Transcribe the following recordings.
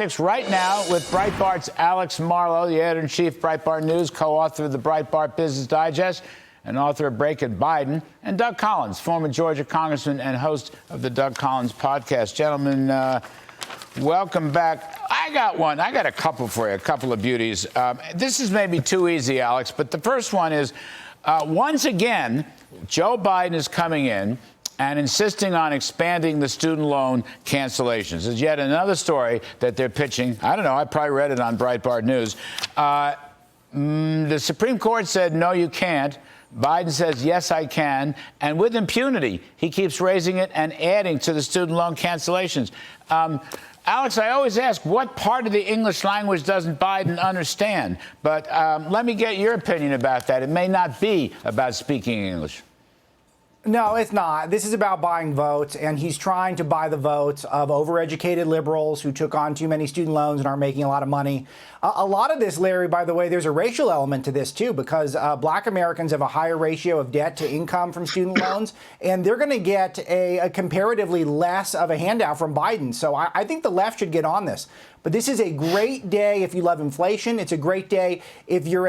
Right now with Breitbart's Alex Marlow, the editor-in-chief of Breitbart News, co-author of the Breitbart Business Digest, and author of Breaking Biden, and Doug Collins, former Georgia congressman and host of the Doug Collins podcast. Gentlemen, welcome back. I got a couple for you, a couple of beauties. This is maybe too easy, Alex, but the first one is, once again, Joe Biden is coming in and insisting on expanding the student loan cancellations. There's yet another story that they're pitching. I don't know, I probably read it on Breitbart News. The Supreme Court said, no, you can't. Biden says, yes, I can. And with impunity, he keeps raising it and adding to the student loan cancellations. Alex, I always ask, what part of the English language doesn't Biden understand? But let me get your opinion about that. It may not be about speaking English. No, it's not. This is about buying votes, and he's trying to buy the votes of overeducated liberals who took on too many student loans and aren't making a lot of money. A lot of this, Larry, by the way, there's a racial element to this, too, because black Americans have a higher ratio of debt to income from student loans, and they're going to get a comparatively less of a handout from Biden. So I think the left should get on this. But this is a great day if you love inflation. It's a great day if you're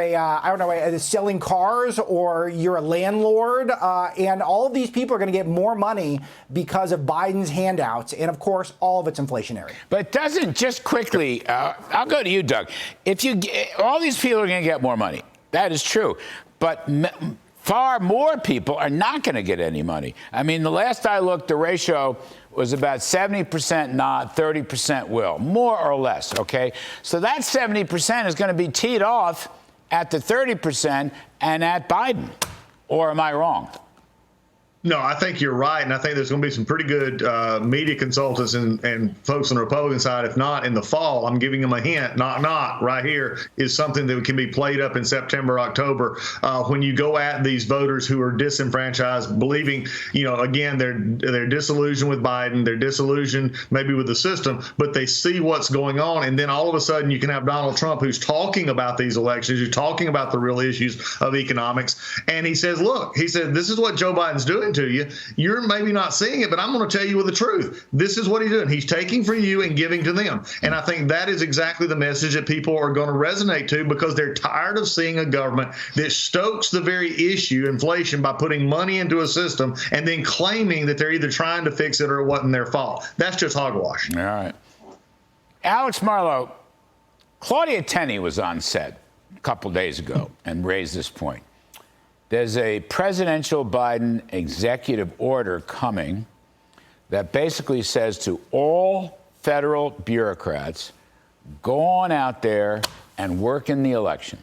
selling cars or you're a landlord. And all of these people are going to get more money because of Biden's handouts. And, of course, all of it's inflationary. But doesn't, just quickly, I'll go to you, Doug. All these people are going to get more money. That is true. But far more people are not going to get any money. I mean, the last I looked, the ratio was about 70% not, 30% will, more or less, okay? So that 70% is going to be teed off at the 30% and at Biden. Or am I wrong? No, I think you're right, and I think there's going to be some pretty good media consultants and folks on the Republican side. If not in the fall, I'm giving them a hint. Not right here is something that can be played up in September, October, when you go at these voters who are disenfranchised, believing, again, they're disillusioned with Biden, they're disillusioned maybe with the system, but they see what's going on, and then all of a sudden you can have Donald Trump, who's talking about these elections, who's talking about the real issues of economics, and he says, look, this is what Joe Biden's doing to you. You're maybe not seeing it, but I'm going to tell you the truth. This is what he's doing. He's taking from you and giving to them. And I think that is exactly the message that people are going to resonate to, because they're tired of seeing a government that stokes the very issue, inflation, by putting money into a system and then claiming that they're either trying to fix it or it wasn't their fault. That's just hogwash. All right. Alex Marlow, Claudia Tenney was on set a couple days ago and raised this point. There's a presidential Biden executive order coming that basically says to all federal bureaucrats, go on out there and work in the election.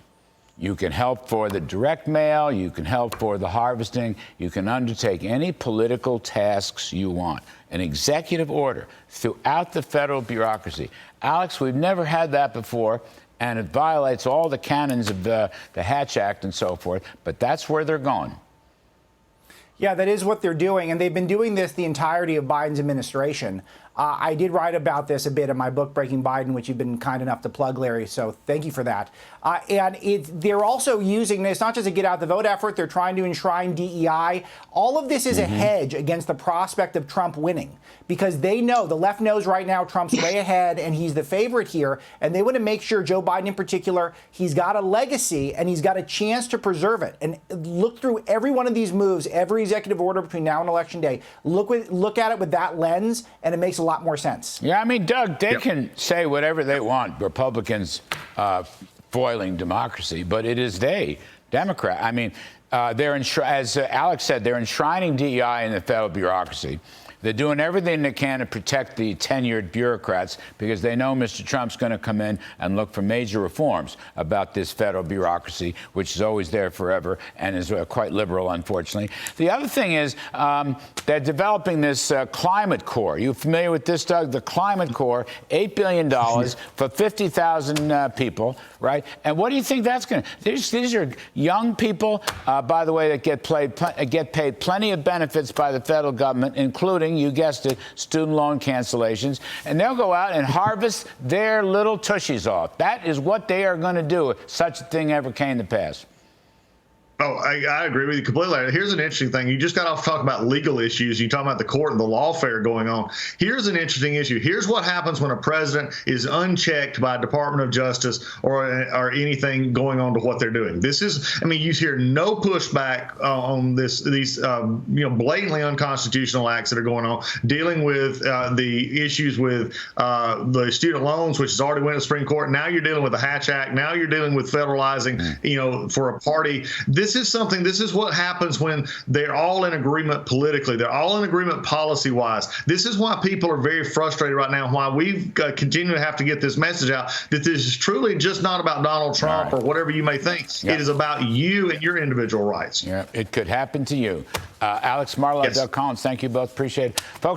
You can help for the direct mail. You can help for the harvesting. You can undertake any political tasks you want. An executive order throughout the federal bureaucracy. Alex, we've never had that before. And it violates all the canons of the Hatch Act and so forth. But that's where they're going. Yeah, that is what they're doing. And they've been doing this the entirety of Biden's administration. I did write about this a bit in my book, Breaking Biden, which you've been kind enough to plug, Larry. So thank you for that. They're also using this not just a get out the vote effort. They're trying to enshrine DEI. All of this is a hedge against the prospect of Trump winning, because they know, the left knows right now Trump's way ahead and he's the favorite here. And they want to make sure, Joe Biden in particular, he's got a legacy and he's got a chance to preserve it. And look through every one of these moves, every executive order between now and Election Day. Look at it with that lens, and it makes a lot more sense. Yeah, I mean, Doug, they can say whatever they want, Republicans foiling democracy, but it is Democrat. I mean, as Alex said, they're enshrining DEI in the federal bureaucracy. They're doing everything they can to protect the tenured bureaucrats because they know Mr. Trump's going to come in and look for major reforms about this federal bureaucracy, which is always there forever and is quite liberal, unfortunately. The other thing is they're developing this climate corps. You familiar with this, Doug? The climate corps, $8 billion for 50,000 people, right? And what do you think that's going to? These are young people, by the way, that get paid plenty of benefits by the federal government, including, you guessed it, student loan cancellations, and they'll go out and harvest their little tushies off. That is what they are going to do if such a thing ever came to pass. Oh, I agree with you completely. Here's an interesting thing. You just got off talking about legal issues. You talking about the court and the lawfare going on. Here's an interesting issue. Here's what happens when a president is unchecked by a Department of Justice or anything going on to what they're doing. This is, I mean, you hear no pushback on these blatantly unconstitutional acts that are going on, dealing with the issues with the student loans, which has already went to the Supreme Court. Now you're dealing with the Hatch Act. Now you're dealing with federalizing, for a party. This is what happens when they're all in agreement politically. They're all in agreement policy-wise. This is why people are very frustrated right now, why we continue to have to get this message out, that this is truly just not about Donald Trump or whatever you may think. Yep. It is about you and your individual rights. Yeah, it could happen to you. Alex Marlow, yes. Doug Collins, thank you both. Appreciate it. Folks,